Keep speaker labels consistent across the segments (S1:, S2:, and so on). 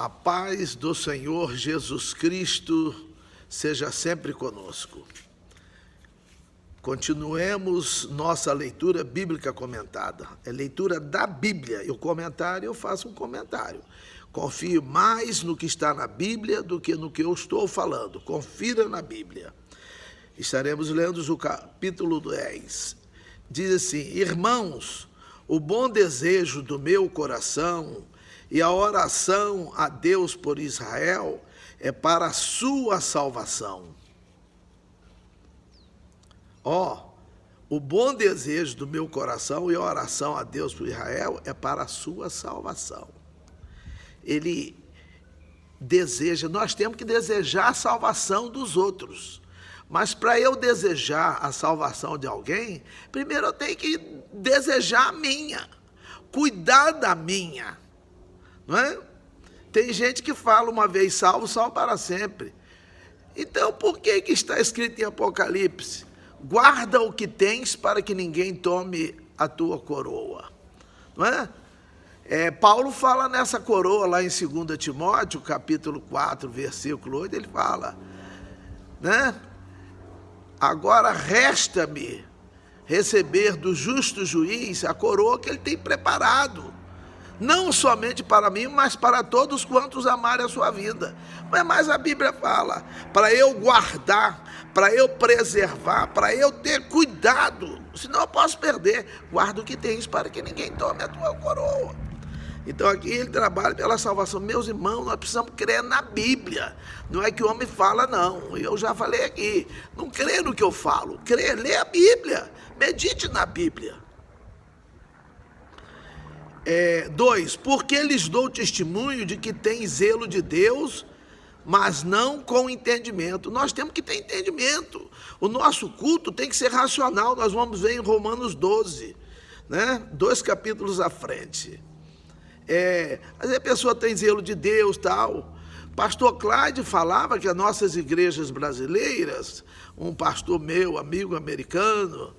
S1: A paz do Senhor Jesus Cristo seja sempre conosco. Continuemos nossa leitura bíblica comentada. É leitura da Bíblia. E o comentário, eu faço um comentário. Confio mais no que está na Bíblia do que no que eu estou falando. Confira na Bíblia. Estaremos lendo o capítulo 10. Diz assim: irmãos, o bom desejo do meu coração e a oração a Deus por Israel é para a sua salvação. O bom desejo do meu coração e a oração a Deus por Israel é para a sua salvação. Ele deseja, nós temos que desejar a salvação dos outros. Mas para eu desejar a salvação de alguém, primeiro eu tenho que desejar a minha, cuidar da minha. Não é? Tem gente que fala uma vez salvo, salvo para sempre. Então, por que está escrito em Apocalipse? Guarda o que tens para que ninguém tome a tua coroa. Não é? Paulo fala nessa coroa lá em 2 Timóteo, capítulo 4, versículo 8, ele fala, né? Agora resta-me receber do justo juiz a coroa que ele tem preparado, não somente para mim, mas para todos quantos amarem a sua vida. Mas a Bíblia fala, para eu guardar, para eu preservar, para eu ter cuidado, senão eu posso perder. Guarda o que tens para que ninguém tome a tua coroa. Então aqui ele trabalha pela salvação. Meus irmãos, nós precisamos crer na Bíblia. Não é que o homem fala, não. Eu já falei aqui, não crê no que eu falo. Lê a Bíblia, medite na Bíblia. 2, porque lhes dou testemunho de que tem zelo de Deus, mas não com entendimento. Nós temos que ter entendimento. O nosso culto tem que ser racional. Nós vamos ver em Romanos 12, né? 2 capítulos à frente. Mas a pessoa tem zelo de Deus, tal. Pastor Clyde falava que as nossas igrejas brasileiras, um pastor meu, amigo americano,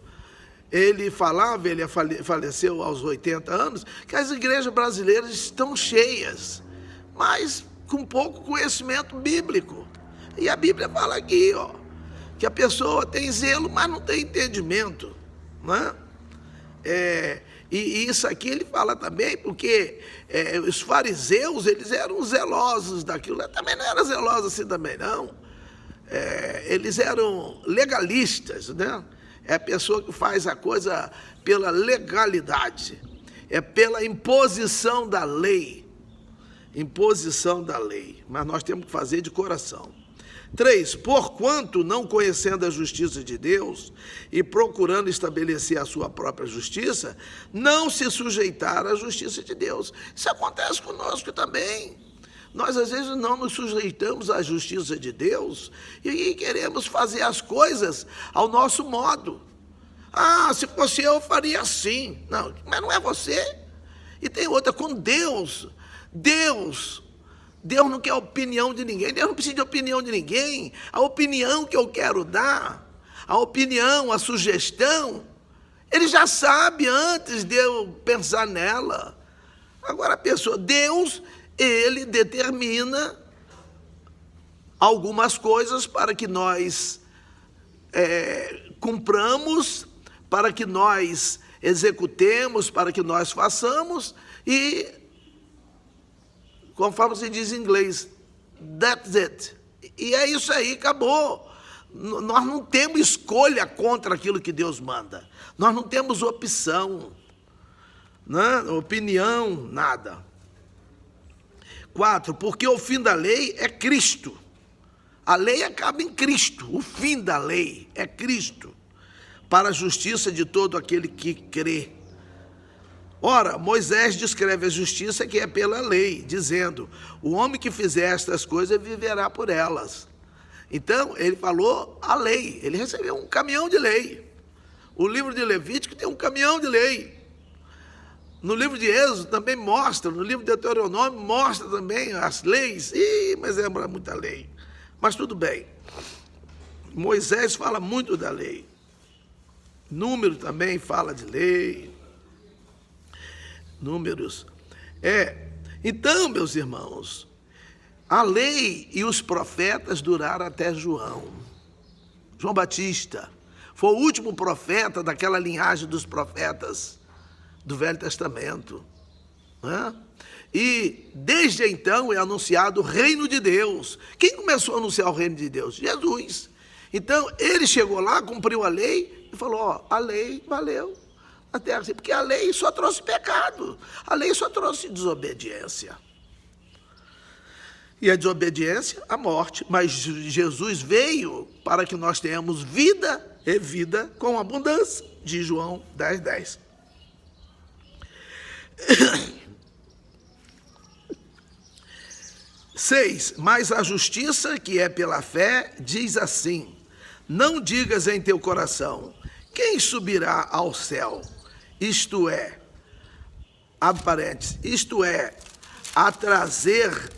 S1: ele falava, ele faleceu aos 80 anos, que as igrejas brasileiras estão cheias, mas com pouco conhecimento bíblico. E a Bíblia fala aqui, que a pessoa tem zelo, mas não tem entendimento, né? E isso aqui ele fala também, porque os fariseus, eles eram zelosos daquilo, também não eram zelosos assim também, não. Eles eram legalistas, né? É a pessoa que faz a coisa pela legalidade, é pela imposição da lei. Imposição da lei, mas nós temos que fazer de coração. 3, porquanto não conhecendo a justiça de Deus e procurando estabelecer a sua própria justiça, não se sujeitaram à justiça de Deus. Isso acontece conosco também. Nós às vezes não nos sujeitamos à justiça de Deus e queremos fazer as coisas ao nosso modo. Se fosse eu faria assim. Não, mas não é você. E tem outra, com Deus não quer opinião de ninguém. Deus não precisa de opinião de ninguém. A opinião que eu quero dar, a opinião, a sugestão, ele já sabe antes de eu pensar nela. Agora a pessoa, Deus, ele determina algumas coisas para que nós cumpramos, para que nós executemos, para que nós façamos e, conforme se diz em inglês, that's it. E é isso aí, acabou. Nós não temos escolha contra aquilo que Deus manda. Nós não temos opção, né? Opinião, nada. 4, porque o fim da lei é Cristo. A lei acaba em Cristo. O fim da lei é Cristo, para a justiça de todo aquele que crê. Ora, Moisés descreve a justiça que é pela lei, dizendo, o homem que fizer estas coisas viverá por elas. Então, ele falou a lei, ele recebeu um caminhão de lei. O livro de Levítico tem um caminhão de lei. No livro de Êxodo também mostra, no livro de Deuteronômio mostra também as leis. Mas é muita lei. Mas tudo bem. Moisés fala muito da lei. Número também fala de lei. Números. Então, meus irmãos, A lei e os profetas duraram até João Batista. Foi o último profeta daquela linhagem dos profetas do Velho Testamento. Né? E desde então é anunciado o reino de Deus. Quem começou a anunciar o reino de Deus? Jesus. Então ele chegou lá, cumpriu a lei e falou: ó, a lei valeu na terra, porque a lei só trouxe pecado, a lei só trouxe desobediência. E a desobediência, a morte. Mas Jesus veio para que nós tenhamos vida e vida com abundância, de João 10:10. Seis, mas a justiça que é pela fé diz assim: não digas em teu coração, quem subirá ao céu? Isto é, abre parênteses, isto é, a trazer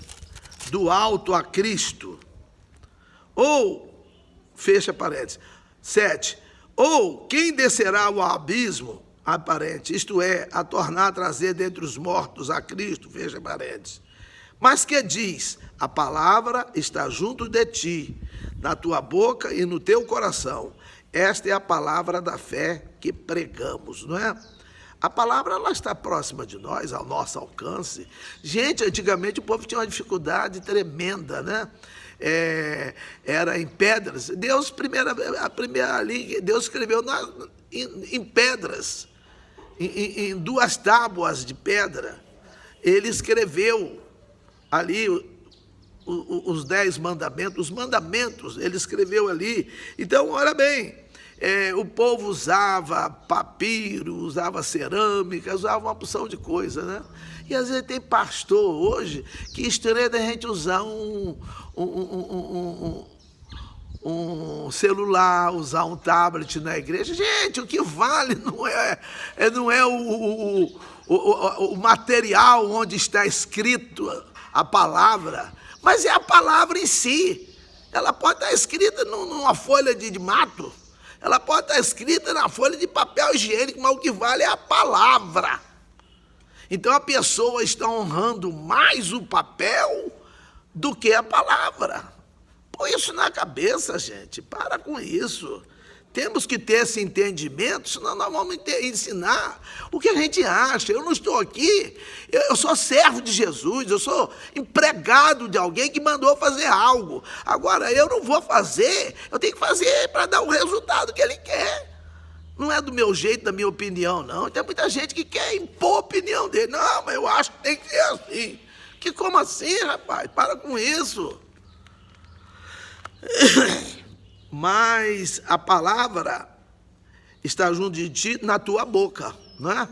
S1: do alto a Cristo. Ou, fecha parênteses, 7, ou quem descerá ao abismo, abre parênteses, isto é, a tornar a trazer dentre os mortos a Cristo, fecha parênteses. Mas que diz, a palavra está junto de ti, na tua boca e no teu coração. Esta é a palavra da fé que pregamos, não é? A palavra, ela está próxima de nós, ao nosso alcance. Gente, antigamente o povo tinha uma dificuldade tremenda, né? Era em pedras. Deus, a primeira ali, Deus escreveu em pedras, em 2 tábuas de pedra. Ele escreveu ali os 10 mandamentos, os mandamentos, ele escreveu ali. Então, olha bem, o povo usava papiro, usava cerâmica, usava uma porção de coisa, né? E às vezes tem pastor hoje que estranha a gente usar um celular, usar um tablet na igreja. Gente, o que vale não é o material onde está escrito a palavra, mas é a palavra em si. Ela pode estar escrita numa folha de mato, ela pode estar escrita na folha de papel higiênico, mas o que vale é a palavra. Então a pessoa está honrando mais o papel do que a palavra. Põe isso na cabeça, gente, para com isso. Temos que ter esse entendimento, senão nós vamos ensinar o que a gente acha. Eu não estou aqui, eu sou servo de Jesus, eu sou empregado de alguém que mandou fazer algo. Agora, eu não vou fazer, eu tenho que fazer para dar o resultado que ele quer. Não é do meu jeito, da minha opinião, não. Tem muita gente que quer impor a opinião dele. Não, mas eu acho que tem que ser assim. Que como assim, rapaz? Para com isso. Mas a palavra está junto de ti, na tua boca, não é?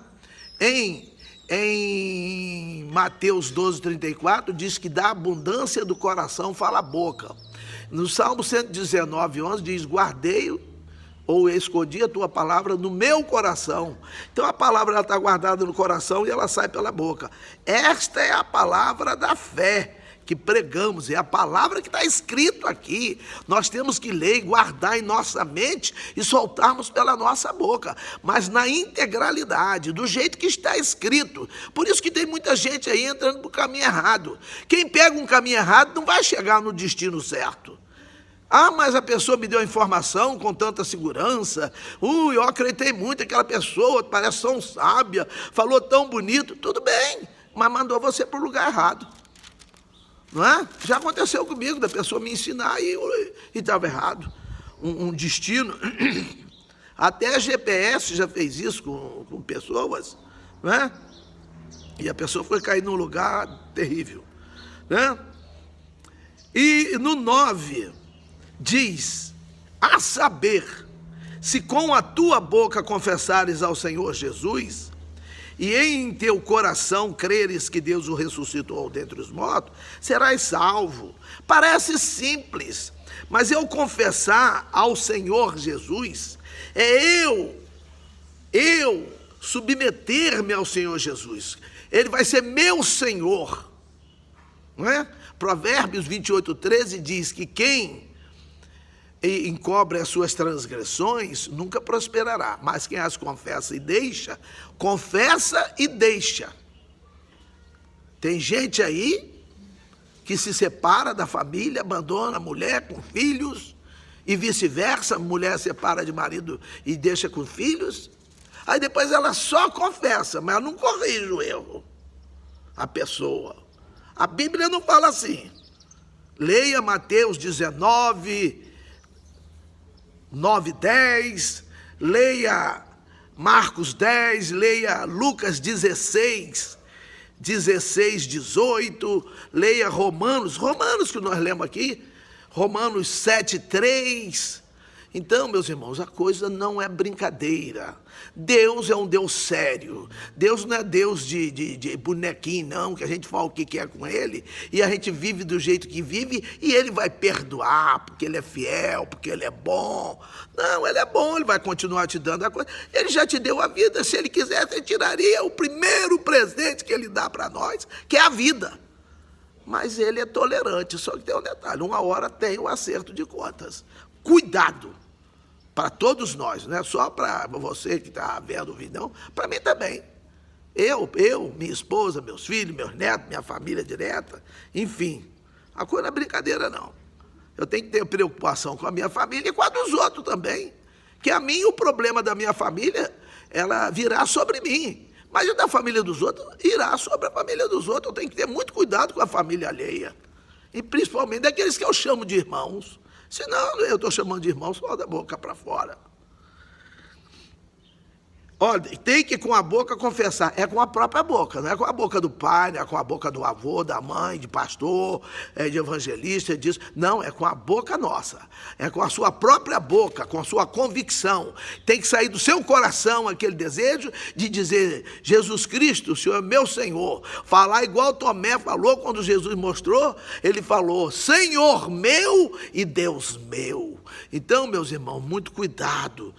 S1: Em Mateus 12:34, diz que da abundância do coração fala a boca. No Salmo 119:11 diz, guardei ou escondi a tua palavra no meu coração. Então a palavra está guardada no coração e ela sai pela boca. Esta é a palavra da fé que pregamos, é a palavra que está escrito aqui. Nós temos que ler e guardar em nossa mente e soltarmos pela nossa boca, mas na integralidade, do jeito que está escrito. Por isso que tem muita gente aí entrando para o caminho errado. Quem pega um caminho errado não vai chegar no destino certo. Ah, mas a pessoa me deu a informação com tanta segurança. Eu acreditei muito, aquela pessoa parece tão sábia, falou tão bonito. Tudo bem, mas mandou você para o lugar errado. Não é? Já aconteceu comigo, da pessoa me ensinar e estava errado. Um destino. Até a GPS já fez isso com pessoas, não é? E a pessoa foi cair num lugar terrível, né? E no 9 diz, a saber, se com a tua boca confessares ao Senhor Jesus, e em teu coração creres que Deus o ressuscitou dentre os mortos, serás salvo. Parece simples, mas eu confessar ao Senhor Jesus, é eu submeter-me ao Senhor Jesus. Ele vai ser meu Senhor, não é? Provérbios 28:13 diz que quem encobre as suas transgressões nunca prosperará, mas quem as confessa e deixa. Tem gente aí que se separa da família, abandona a mulher com filhos, e vice-versa, a mulher separa de marido e deixa com filhos. Aí depois ela só confessa, mas ela não corrige o erro, a pessoa. A Bíblia não fala assim. Leia Mateus 19, 9, 10, leia Marcos 10, leia Lucas 16, 16, 18, leia Romanos que nós lemos aqui, Romanos 7, 3. Então, meus irmãos, a coisa não é brincadeira. Deus é um Deus sério. Deus não é Deus de bonequinho, não, que a gente fala o que quer com Ele, e a gente vive do jeito que vive, e Ele vai perdoar, porque Ele é fiel, porque Ele é bom. Não, Ele é bom, Ele vai continuar te dando a coisa. Ele já te deu a vida, se Ele quisesse, Ele tiraria o primeiro presente que Ele dá para nós, que é a vida. Mas Ele é tolerante, só que tem um detalhe, uma hora tem um acerto de contas. Cuidado, para todos nós, não é só para você que está vendo o vídeo, não, para mim também. Eu, minha esposa, meus filhos, meus netos, minha família direta, enfim, a coisa não é brincadeira, não. Eu tenho que ter preocupação com a minha família e com a dos outros também, que a mim, o problema da minha família, ela virá sobre mim, mas o da família dos outros irá sobre a família dos outros. Eu tenho que ter muito cuidado com a família alheia, e principalmente daqueles que eu chamo de irmãos. Senão, eu estou chamando de irmão só da boca para fora. Olha, tem que com a boca confessar, é com a própria boca, não é com a boca do pai, não é com a boca do avô, da mãe, de pastor, de evangelista, disso. Não, é com a boca nossa, é com a sua própria boca, com a sua convicção. Tem que sair do seu coração aquele desejo de dizer, Jesus Cristo, o Senhor é meu Senhor. Falar igual Tomé falou quando Jesus mostrou, ele falou, Senhor meu e Deus meu. Então, meus irmãos, muito cuidado,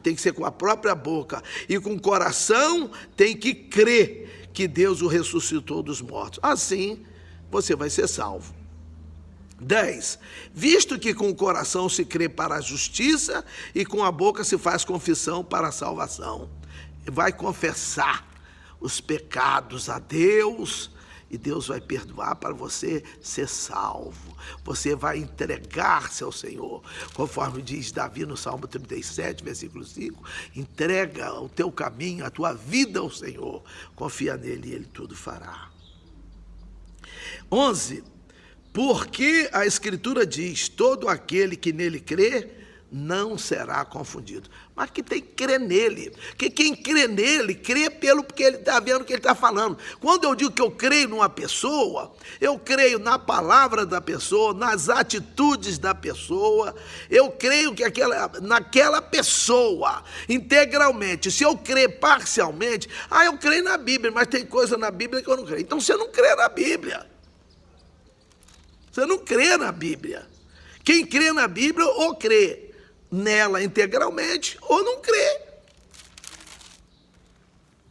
S1: tem que ser com a própria boca, e com o coração tem que crer que Deus o ressuscitou dos mortos. Assim, você vai ser salvo. 10. Visto que com o coração se crê para a justiça, e com a boca se faz confissão para a salvação. Vai confessar os pecados a Deus, e Deus vai perdoar para você ser salvo. Você vai entregar-se ao Senhor, conforme diz Davi no Salmo 37, versículo 5, entrega o teu caminho, a tua vida ao Senhor, confia nele e ele tudo fará. 11, porque a Escritura diz, todo aquele que nele crê, não será confundido. Mas que tem que crer nele, que quem crê nele, crê pelo que ele está vendo, o que ele está falando. Quando eu digo que eu creio numa pessoa, eu creio na palavra da pessoa, nas atitudes da pessoa, eu creio que naquela pessoa, integralmente. Se eu crer parcialmente, eu creio na Bíblia, mas tem coisa na Bíblia que eu não creio. Então você não crê na Bíblia. Você não crê na Bíblia. Quem crê na Bíblia ou crê nela integralmente, ou não crê.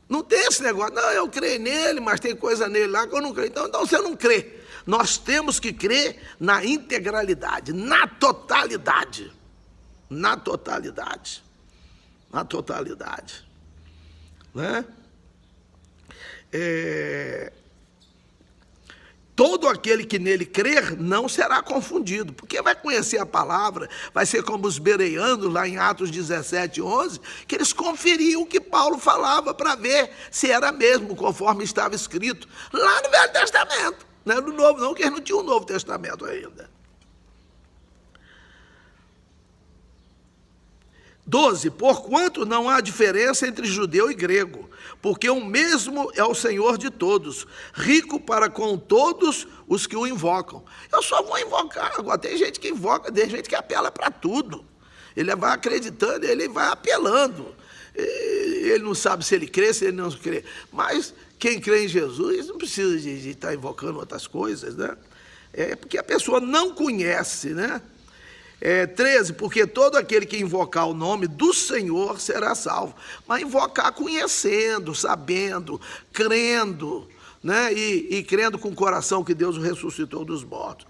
S1: Não tem esse negócio, não, eu creio nele, mas tem coisa nele lá que eu não creio. Então você não crê. Nós temos que crer na integralidade, na totalidade. Na totalidade. Na totalidade. Né? Todo aquele que nele crer não será confundido, porque vai conhecer a palavra, vai ser como os bereanos lá em Atos 17, 11, que eles conferiam o que Paulo falava para ver se era mesmo, conforme estava escrito, lá no Velho Testamento, não é no Novo não, porque eles não tinham o Novo Testamento ainda. 12, porquanto não há diferença entre judeu e grego, porque o mesmo é o Senhor de todos, rico para com todos os que o invocam. Eu só vou invocar, agora tem gente que invoca, tem gente que apela para tudo. Ele vai acreditando, ele vai apelando. Ele não sabe se ele crê, se ele não crê. Mas quem crê em Jesus não precisa de estar invocando outras coisas, né? É porque a pessoa não conhece, né? 13, porque todo aquele que invocar o nome do Senhor será salvo. Mas invocar conhecendo, sabendo, crendo, né? E crendo com o coração que Deus o ressuscitou dos mortos.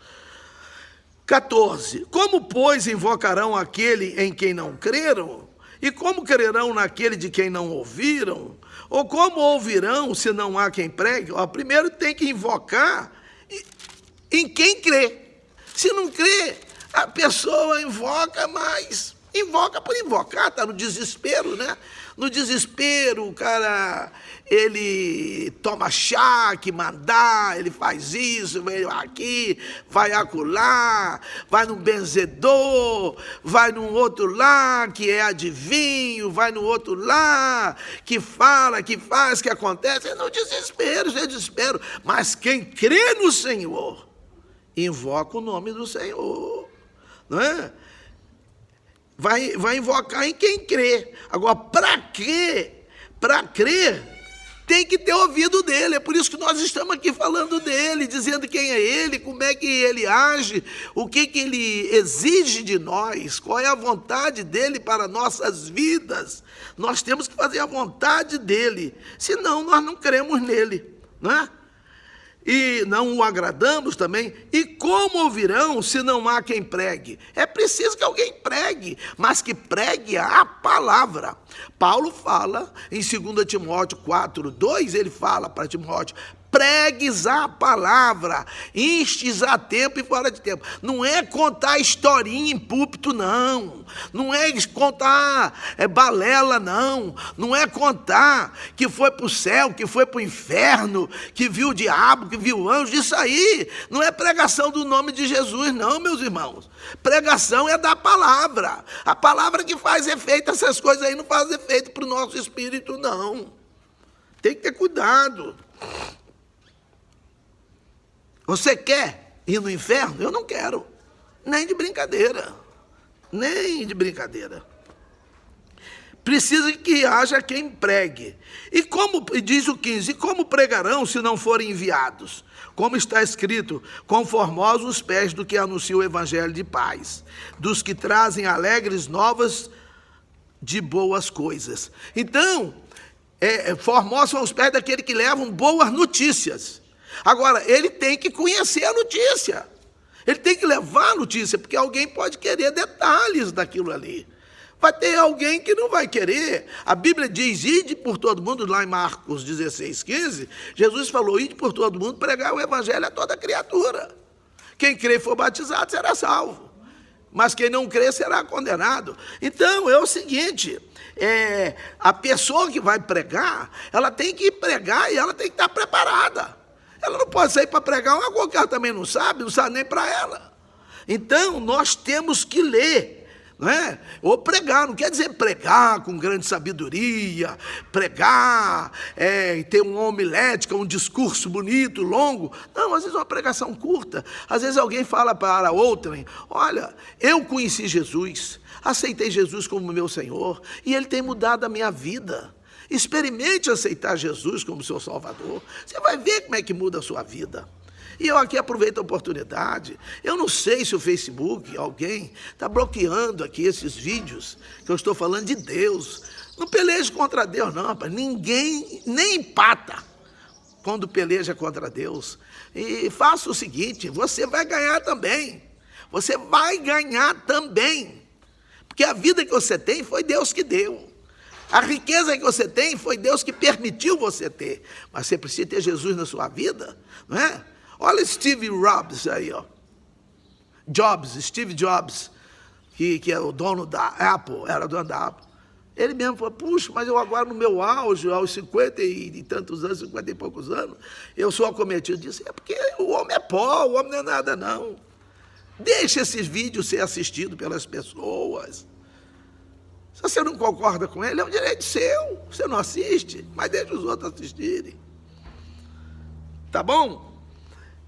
S1: 14, como, pois, invocarão aquele em quem não creram? E como crerão naquele de quem não ouviram? Ou como ouvirão se não há quem pregue? Primeiro tem que invocar em quem crê. Se não crê, a pessoa invoca, mas invoca por invocar, está no desespero, né? No desespero, o cara, ele toma chá que mandar, ele faz isso, vem aqui, vai acolá, vai num benzedor, vai num outro lá que é adivinho, vai no outro lá que fala, que faz, que acontece, é no desespero, é desespero. Mas quem crê no Senhor, invoca o nome do Senhor, não é? Vai invocar em quem crê. Agora, para quê? Para crer, tem que ter ouvido dele. É por isso que nós estamos aqui falando dele, dizendo quem é ele, como é que ele age, o que ele exige de nós, qual é a vontade dele para nossas vidas. Nós temos que fazer a vontade dele, senão nós não cremos nele, não é? E não o agradamos também. E como ouvirão se não há quem pregue? É preciso que alguém pregue, mas que pregue a palavra. Paulo fala em 2 Timóteo 4:2, ele fala para Timóteo: pregues a palavra, instes a tempo e fora de tempo. Não é contar historinha em púlpito, não. Não é contar balela, não. Não é contar que foi para o céu, que foi para o inferno, que viu o diabo, que viu o anjo. Isso aí não é pregação do nome de Jesus, não, meus irmãos. Pregação é da palavra. A palavra que faz efeito, essas coisas aí não fazem efeito para o nosso espírito, não. Tem que ter cuidado. Você quer ir no inferno? Eu não quero. Nem de brincadeira. Nem de brincadeira. Precisa que haja quem pregue. E como, diz o 15, e como pregarão se não forem enviados? Como está escrito, conformosos os pés do que anuncia o evangelho de paz, dos que trazem alegres novas de boas coisas. Então, formosos são os pés daquele que levam boas notícias. Agora, ele tem que conhecer a notícia. Ele tem que levar a notícia, porque alguém pode querer detalhes daquilo ali. Vai ter alguém que não vai querer. A Bíblia diz, ide por todo mundo, lá em Marcos 16:15, Jesus falou, ide por todo mundo, pregar o evangelho a toda criatura. Quem crê e for batizado será salvo, mas quem não crê será condenado. Então, é o seguinte, a pessoa que vai pregar, ela tem que pregar e ela tem que estar preparada. Ela não pode sair para pregar uma coisa que ela também não sabe nem para ela. Então, nós temos que ler, não é? Ou pregar, não quer dizer pregar com grande sabedoria, pregar, ter uma homilética, um discurso bonito, longo. Não, às vezes uma pregação curta. Às vezes alguém fala para outrem, olha, eu conheci Jesus, aceitei Jesus como meu Senhor, e Ele tem mudado a minha vida. Experimente aceitar Jesus como seu Salvador. Você vai ver como é que muda a sua vida. E eu aqui aproveito a oportunidade. Eu não sei se o Facebook, alguém, está bloqueando aqui esses vídeos, que eu estou falando de Deus. Não peleje contra Deus, não, rapaz. Ninguém nem empata quando peleja contra Deus. E faça o seguinte, você vai ganhar também. Você vai ganhar também. Porque a vida que você tem foi Deus que deu. A riqueza que você tem foi Deus que permitiu você ter. Mas você precisa ter Jesus na sua vida, não é? Olha Steve Jobs aí, ó. Steve Jobs, que é o dono da Apple, era dono da Apple. Ele mesmo falou, puxa, mas eu agora no meu auge, aos 50 e tantos anos, 50 e poucos anos, eu sou acometido disso. É porque o homem é pó, o homem não é nada, não. Deixa esses vídeos ser assistidos pelas pessoas. Se você não concorda com ele, é um direito seu. Você não assiste, mas deixa os outros assistirem. Tá bom?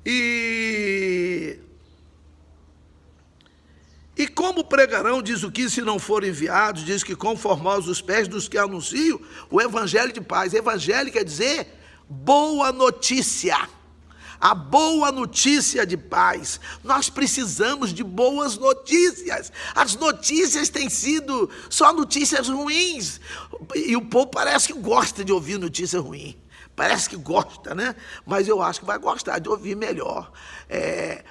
S1: E como pregarão, diz o que, se não forem enviados, diz que conformosos os pés dos que anunciam o evangelho de paz. Evangelho quer dizer boa notícia. A boa notícia de paz. Nós precisamos de boas notícias. As notícias têm sido só notícias ruins. E o povo parece que gosta de ouvir notícia ruim. parece que gosta, né? Mas eu acho que vai gostar de ouvir melhor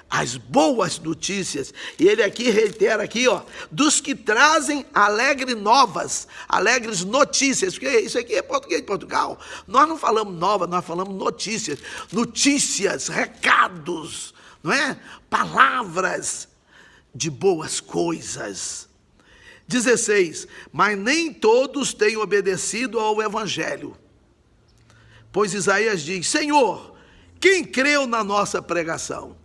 S1: as boas notícias. E ele aqui reitera aqui, ó, dos que trazem alegres novas, alegres notícias, porque isso aqui é português de Portugal. Nós não falamos novas, nós falamos notícias, recados, não é? Palavras de boas coisas. 16, mas nem todos têm obedecido ao evangelho. Pois Isaías diz, Senhor, quem creu na nossa pregação?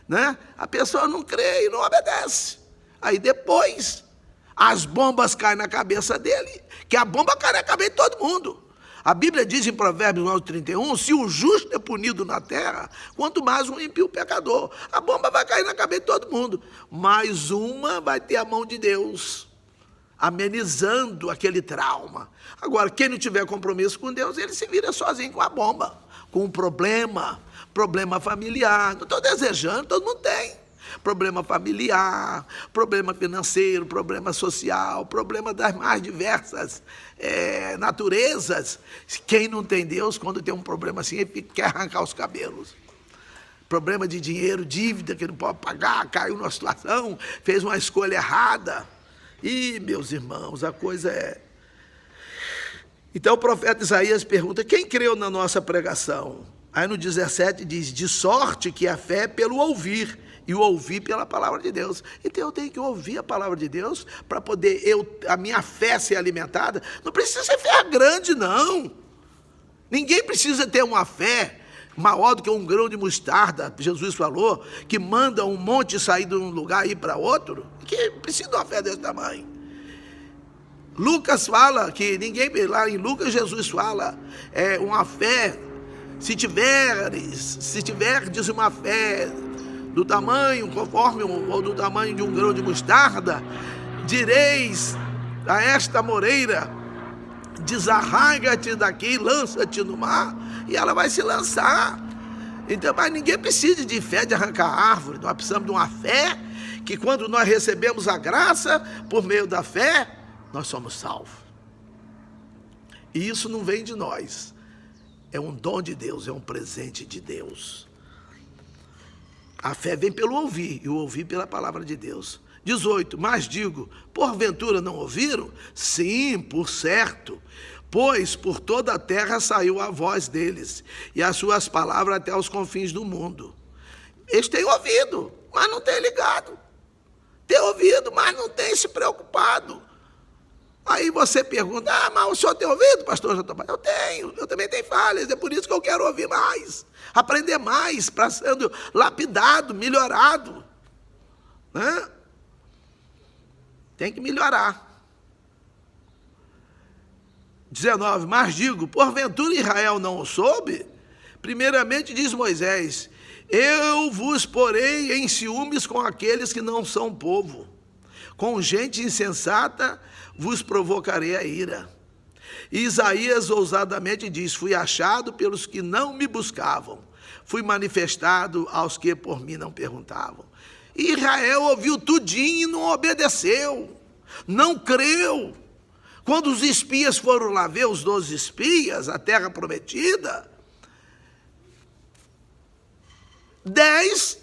S1: Né? A pessoa não crê e não obedece. Aí depois, as bombas caem na cabeça dele, que a bomba cai na cabeça de todo mundo. A Bíblia diz em Provérbios 9:31, se o justo é punido na terra, quanto mais um ímpio pecador. A bomba vai cair na cabeça de todo mundo, mas uma vai ter a mão de Deus, amenizando aquele trauma. Agora, quem não tiver compromisso com Deus, ele se vira sozinho com a bomba, com um problema familiar. Não estou desejando, todo mundo tem. Problema familiar, problema financeiro, problema social, problema das mais diversas naturezas. Quem não tem Deus, quando tem um problema assim, ele quer arrancar os cabelos. Problema de dinheiro, dívida que não pode pagar, caiu numa situação, fez uma escolha errada. E, meus irmãos, a coisa é... Então o profeta Isaías pergunta, quem creu na nossa pregação? Aí no 17 diz, de sorte que a fé é pelo ouvir, e o ouvir pela palavra de Deus. Então eu tenho que ouvir a palavra de Deus para poder a minha fé ser alimentada. Não precisa ser fé grande, não. Ninguém precisa ter uma fé maior do que um grão de mostarda, Jesus falou, que manda um monte sair de um lugar e ir para outro. Que precisa de uma fé desse tamanho. Lucas fala que lá em Lucas Jesus fala, uma fé, se tiverdes uma fé do tamanho, conforme ou do tamanho de um grão de mostarda, direis a esta moreira, desarraiga-te daqui, lança-te no mar, e ela vai se lançar. Então, mas ninguém precisa de fé de arrancar árvore. Nós precisamos de uma fé que quando nós recebemos a graça, por meio da fé, nós somos salvos. E isso não vem de nós, é um dom de Deus, é um presente de Deus. A fé vem pelo ouvir, e o ouvir pela palavra de Deus. 18, mas digo, porventura não ouviram? Sim, por certo, pois por toda a terra saiu a voz deles, e as suas palavras até os confins do mundo. Eles têm ouvido, mas não têm ligado. Têm ouvido, mas não têm se preocupado. Aí você pergunta, mas o senhor tem ouvido, pastor? Eu tenho, eu também tenho falhas, é por isso que eu quero ouvir mais, aprender mais, para sendo lapidado, melhorado, né? Tem que melhorar. 19, mas digo, porventura Israel não o soube? Primeiramente diz Moisés, eu vos porei em ciúmes com aqueles que não são povo, com gente insensata vos provocarei a ira. E Isaías ousadamente diz, fui achado pelos que não me buscavam, fui manifestado aos que por mim não perguntavam. E Israel ouviu tudinho e não obedeceu, não creu. Quando os espias foram lá ver, os 12 espias, a terra prometida, 10,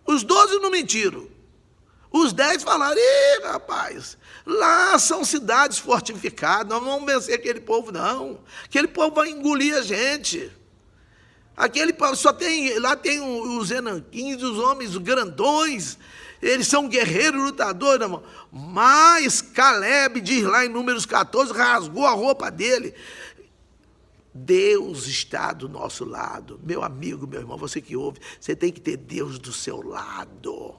S1: os 12 não mentiram. Os 10 falaram, rapaz, lá são cidades fortificadas, nós não vamos vencer aquele povo, não. Aquele povo vai engolir a gente. Aquele povo lá tem os enanquins, os homens grandões, eles são guerreiros, lutadores, irmão. Mas Caleb diz lá em Números 14, rasgou a roupa dele. Deus está do nosso lado. Meu amigo, meu irmão, você que ouve, você tem que ter Deus do seu lado.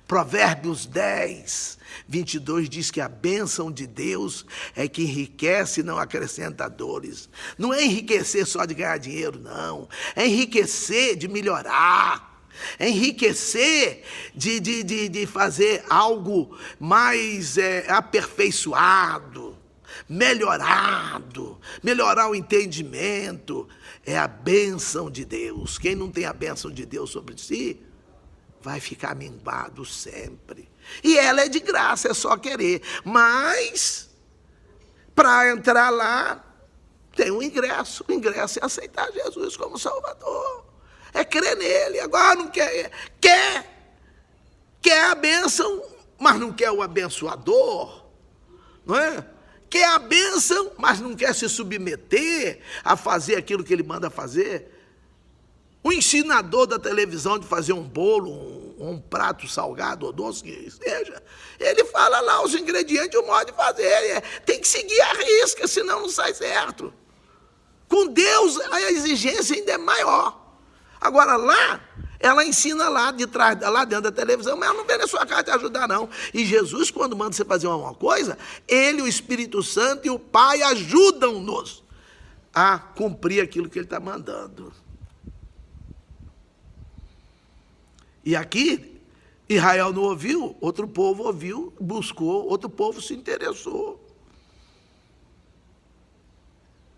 S1: Provérbios 10, 22 diz que a bênção de Deus é que enriquece e não acrescenta dores. Não é enriquecer só de ganhar dinheiro, não. É enriquecer de melhorar. É enriquecer de fazer algo mais aperfeiçoado, melhorado, melhorar o entendimento. É a bênção de Deus. Quem não tem a bênção de Deus sobre si, vai ficar minguado sempre. E ela é de graça, é só querer. Mas, para entrar lá, tem um ingresso. O ingresso é aceitar Jesus como Salvador. É crer nele. Agora não quer a bênção, mas não quer o abençoador. Não é? Quer a bênção, mas não quer se submeter a fazer aquilo que ele manda fazer. O ensinador da televisão de fazer um bolo, um prato salgado ou doce, que seja, ele fala lá os ingredientes, o modo de fazer. Tem que seguir a risca, senão não sai certo. Com Deus, a exigência ainda é maior. Agora lá, ela ensina lá de trás, lá dentro da televisão, mas ela não vem na sua casa te ajudar, não. E Jesus, quando manda você fazer uma coisa, ele, o Espírito Santo e o Pai ajudam-nos a cumprir aquilo que ele está mandando. E aqui, Israel não ouviu, outro povo ouviu, buscou, outro povo se interessou.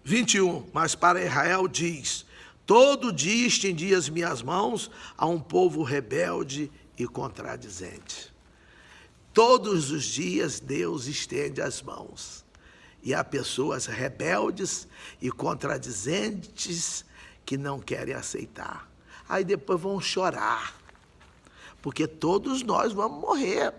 S1: 21, mas para Israel diz: todo dia estendi as minhas mãos a um povo rebelde e contradizente. Todos os dias Deus estende as mãos. E há pessoas rebeldes e contradizentes que não querem aceitar. Aí depois vão chorar. Porque todos nós vamos morrer.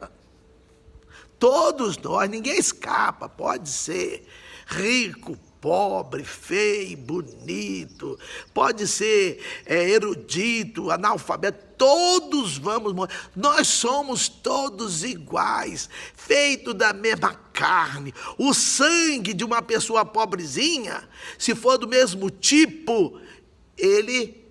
S1: Todos nós, ninguém escapa. Pode ser rico, pobre, feio, bonito, pode ser erudito, analfabeto, todos vamos morrer. Nós somos todos iguais, feitos da mesma carne. O sangue de uma pessoa pobrezinha, se for do mesmo tipo, ele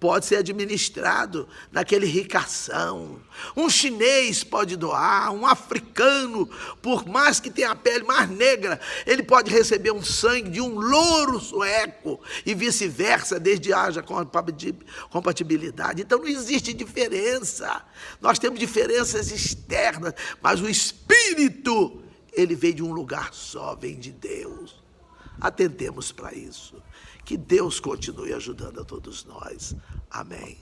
S1: pode ser administrado naquele ricação. Um chinês pode doar, um africano, por mais que tenha a pele mais negra, ele pode receber um sangue de um louro sueco e vice-versa, desde haja compatibilidade. Então não existe diferença. Nós temos diferenças externas, mas o Espírito, ele vem de um lugar só, vem de Deus. Atentemos para isso. Que Deus continue ajudando a todos nós. Amém.